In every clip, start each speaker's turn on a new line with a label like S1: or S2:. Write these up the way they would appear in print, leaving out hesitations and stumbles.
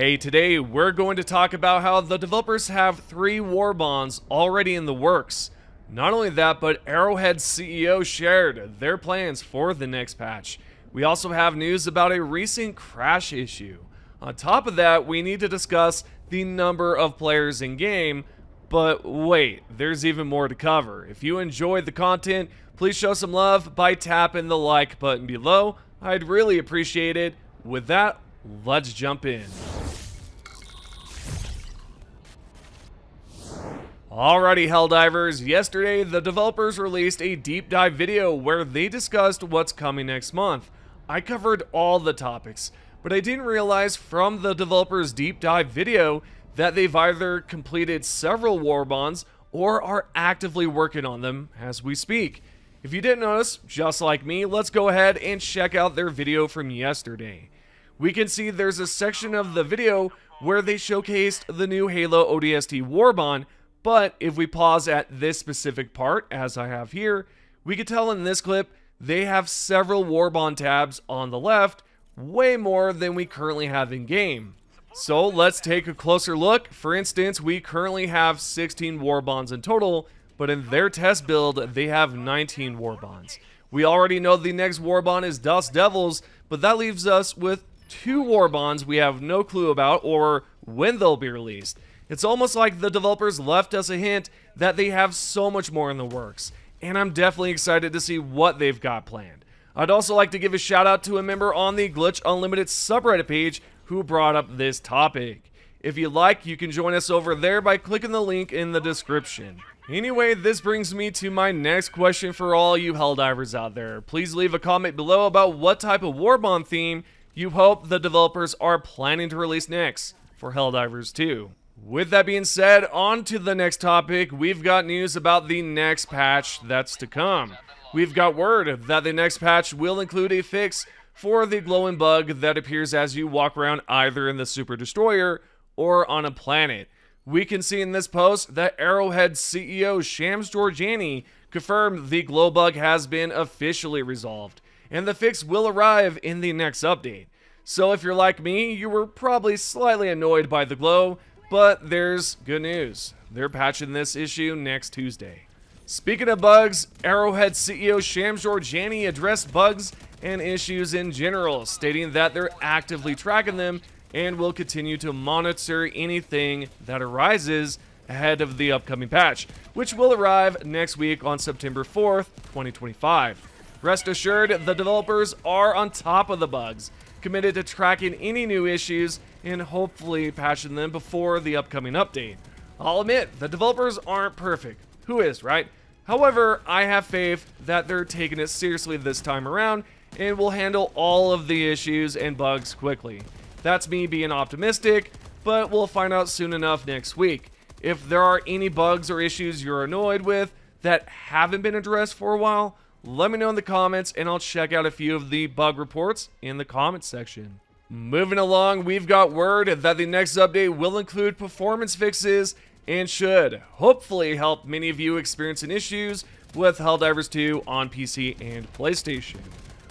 S1: Hey, today we're going to talk about how the developers have 3 Warbonds already in the works. Not only that, but Arrowhead's CEO shared their plans for the next patch. We also have news about a recent crash issue. On top of that, we need to discuss the number of players in game, but wait, there's even more to cover. If you enjoyed the content, please show some love by tapping the like button below. I'd really appreciate it. With that, let's jump in. Alrighty, Helldivers, yesterday the developers released a deep dive video where they discussed what's coming next month. I covered all the topics, but I didn't realize from the developers' deep dive video that they've either completed several Warbonds or are actively working on them as we speak. If you didn't notice, just like me, let's go ahead and check out their video from yesterday. We can see there's a section of the video where they showcased the new Halo ODST Warbond, but if we pause at this specific part, as I have here, we can tell in this clip they have several Warbond tabs on the left, way more than we currently have in game. So let's take a closer look. For instance, we currently have 16 Warbonds in total, but in their test build, they have 19 Warbonds. We already know the next Warbond is Dust Devils, but that leaves us with 2 Warbonds we have no clue about or when they'll be released. It's almost like the developers left us a hint that they have so much more in the works, and I'm definitely excited to see what they've got planned. I'd also like to give a shout out to a member on the Glitch Unlimited subreddit page who brought up this topic. If you like, you can join us over there by clicking the link in the description. Anyway, this brings me to my next question for all you Helldivers out there. Please leave a comment below about what type of Warbond theme you hope the developers are planning to release next for Helldivers 2. With that being said, on to the next topic. We've got news about the next patch that's to come. We've got word that the next patch will include a fix for the glowing bug that appears as you walk around either in the Super Destroyer or on a planet. We can see in this post that Arrowhead CEO Shams Georgiani confirmed the glow bug has been officially resolved, and the fix will arrive in the next update. So if you're like me, you were probably slightly annoyed by the glow, but there's good news. They're patching this issue next Tuesday. Speaking of bugs, Arrowhead CEO Shams Georgiani addressed bugs and issues in general, stating that they're actively tracking them and will continue to monitor anything that arises ahead of the upcoming patch, which will arrive next week on September 4th, 2025. Rest assured, the developers are on top of the bugs, committed to tracking any new issues and hopefully patching them before the upcoming update. I'll admit, the developers aren't perfect. Who is, right? However, I have faith that they're taking it seriously this time around and will handle all of the issues and bugs quickly. That's me being optimistic, but we'll find out soon enough next week. If there are any bugs or issues you're annoyed with that haven't been addressed for a while, let me know in the comments and I'll check out a few of the bug reports in the comments section. Moving along, we've got word that the next update will include performance fixes and should hopefully help many of you experiencing issues with Helldivers 2 on PC and PlayStation.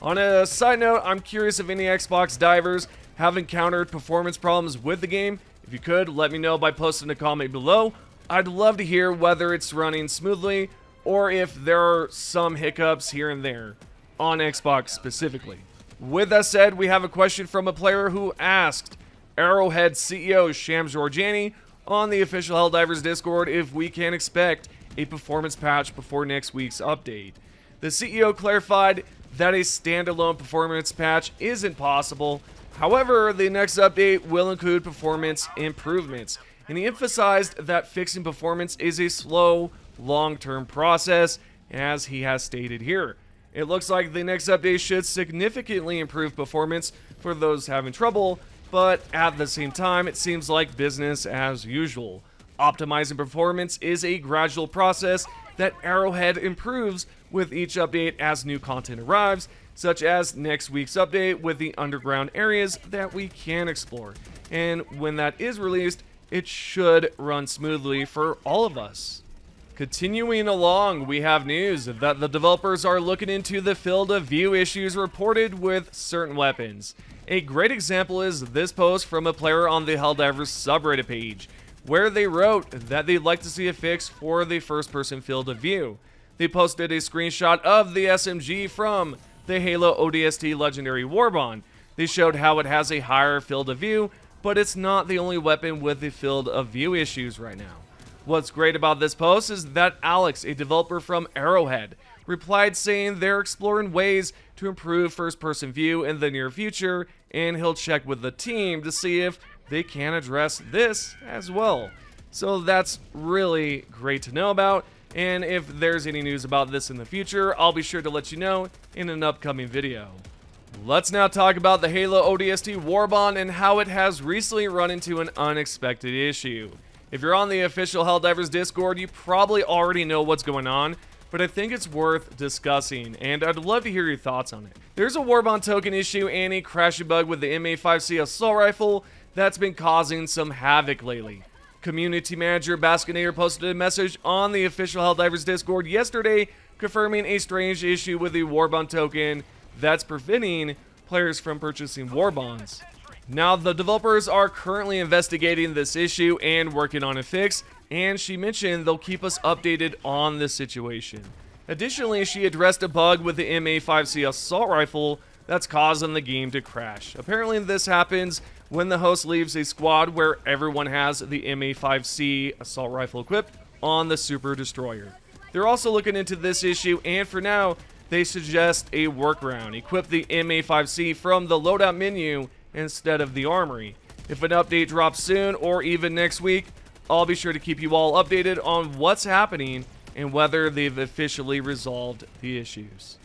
S1: On a side note, I'm curious if any Xbox divers have encountered performance problems with the game. If you could, let me know by posting a comment below. I'd love to hear whether it's running smoothly or if there are some hiccups here and there on Xbox specifically. With that said, we have a question from a player who asked Arrowhead CEO Shams Georgiani on the official Helldivers Discord if we can expect a performance patch before next week's update. The CEO clarified that a standalone performance patch isn't possible. However, the next update will include performance improvements, and he emphasized that fixing performance is a slow, long-term process, as he has stated here. It looks like the next update should significantly improve performance for those having trouble, but at the same time, it seems like business as usual. Optimizing performance is a gradual process that Arrowhead improves with each update as new content arrives, such as next week's update with the underground areas that we can explore. And when that is released, it should run smoothly for all of us. Continuing along, we have news that the developers are looking into the field of view issues reported with certain weapons. A great example is this post from a player on the Helldivers subreddit page, where they wrote that they'd like to see a fix for the first-person field of view. They posted a screenshot of the SMG from the Halo ODST Legendary Warbond. They showed how it has a higher field of view, but it's not the only weapon with the field of view issues right now. What's great about this post is that Alex, a developer from Arrowhead, replied saying they're exploring ways to improve first-person view in the near future, and he'll check with the team to see if they can address this as well. So that's really great to know about, and if there's any news about this in the future, I'll be sure to let you know in an upcoming video. Let's now talk about the Halo ODST Warbond and how it has recently run into an unexpected issue. If you're on the official Helldivers Discord, you probably already know what's going on, but I think it's worth discussing, and I'd love to hear your thoughts on it. There's a Warbond token issue and a crashing bug with the MA5C assault rifle that's been causing some havoc lately. Community manager Baskinator posted a message on the official Helldivers Discord yesterday confirming a strange issue with the Warbond token that's preventing players from purchasing Warbonds. Now, the developers are currently investigating this issue and working on a fix, and she mentioned they'll keep us updated on this situation. Additionally, she addressed a bug with the MA5C assault rifle that's causing the game to crash. Apparently, this happens when the host leaves a squad where everyone has the MA5C assault rifle equipped on the Super Destroyer. They're also looking into this issue, and for now, they suggest a workaround. Equip the MA5C from the loadout menu instead of the armory. If an update drops soon or even next week, I'll be sure to keep you all updated on what's happening and whether they've officially resolved the issues.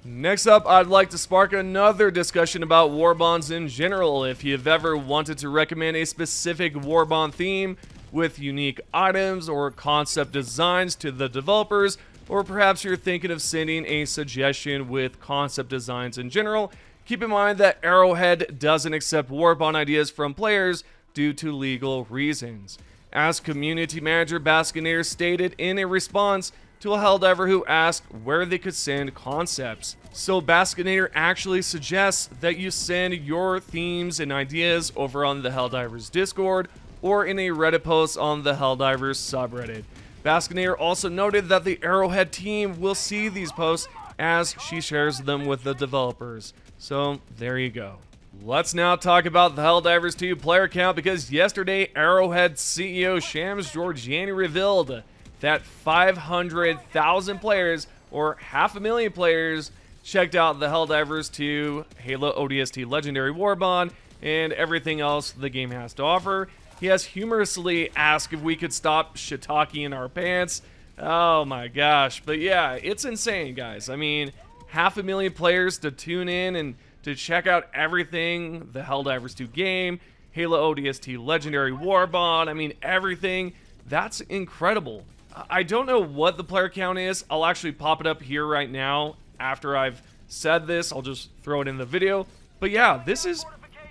S1: Next up, I'd like to spark another discussion about Warbonds in general. If you've ever wanted to recommend a specific Warbond theme with unique items or concept designs to the developers, or perhaps you're thinking of sending a suggestion with concept designs in general, keep in mind that Arrowhead doesn't accept Warbond ideas from players due to legal reasons. As community manager Baskinator stated in a response to a Helldiver who asked where they could send concepts. So Baskinator actually suggests that you send your themes and ideas over on the Helldivers Discord or in a Reddit post on the Helldivers subreddit. Baskinator also noted that the Arrowhead team will see these posts as she shares them with the developers. So there you go. Let's now talk about the Helldivers 2 player count, because yesterday Arrowhead CEO Shams Georgiani revealed that 500,000 players, or 500,000 players, checked out the Helldivers 2 Halo ODST Legendary Warbond and everything else the game has to offer. He has humorously asked if we could stop shiitake in our pants. Oh my gosh. But yeah, it's insane, guys. I mean, 500,000 players to tune in and to check out everything, the Helldivers 2 game, Halo ODST Legendary Warbond, I mean, everything. That's incredible. I don't know what the player count is. I'll actually pop it up here right now. After I've said this, I'll just throw it in the video. But yeah, this is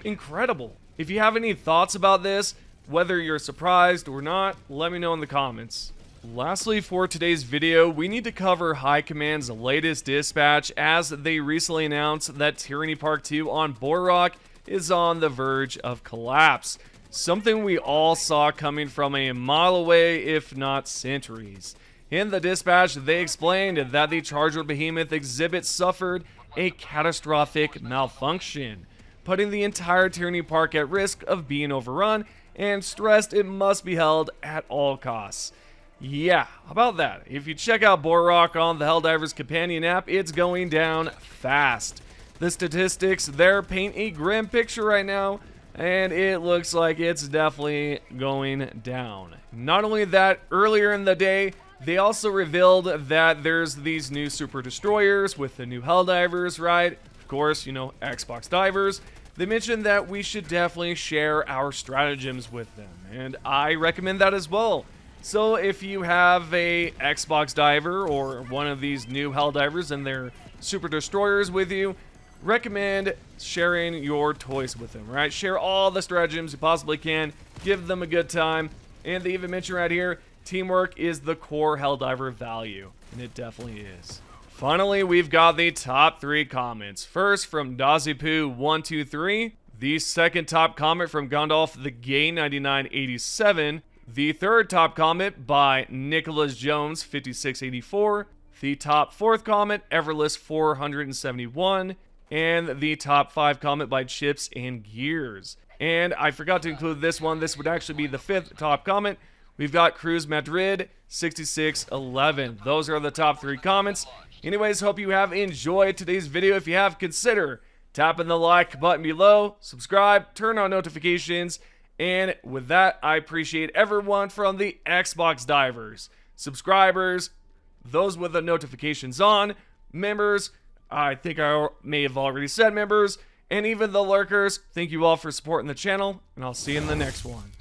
S1: incredible. If you have any thoughts about this, whether you're surprised or not, let me know in the comments. Lastly, for today's video, we need to cover High Command's latest dispatch, as they recently announced that Tyranny Park 2 on Boardrock is on the verge of collapse. Something we all saw coming from a mile away, if not centuries. In the dispatch, they explained that the Charger Behemoth exhibit suffered a catastrophic malfunction, putting the entire Tyranny Park at risk of being overrun, and stressed it must be held at all costs. Yeah, how about that? If you check out Boardrock on the Helldivers Companion app, it's going down fast. The statistics there paint a grim picture right now, and it looks like it's definitely going down. Not only that, earlier in the day, they also revealed that there's these new Super Destroyers with the new Helldivers, right? Of course, you know, Xbox Divers. They mentioned that we should definitely share our stratagems with them, and I recommend that as well. So if you have a Xbox Diver or one of these new Helldivers and their Super Destroyers with you, recommend sharing your toys with them, right? Share all the stratagems you possibly can, give them a good time, and they even mention right here, teamwork is the core Helldiver value, and it definitely is. Finally, we've got the top 3 comments. First, from Dazipoo123. The second top comment from Gandalf the Gay 9987. The third top comment by Nicholas Jones 5684. The top 4th comment, Everless 471. And the top 5 comment by Chips and Gears. And I forgot to include this one. This would actually be the 5th top comment. We've got Cruz Madrid 6611. Those are the top 3 comments. Anyways, hope you have enjoyed today's video. If you have, consider tapping the like button below, subscribe, turn on notifications, and with that, I appreciate everyone from the Xbox Divers, subscribers, those with the notifications on, members, I think I may have already said members, and even the lurkers. Thank you all for supporting the channel, and I'll see you in the next one.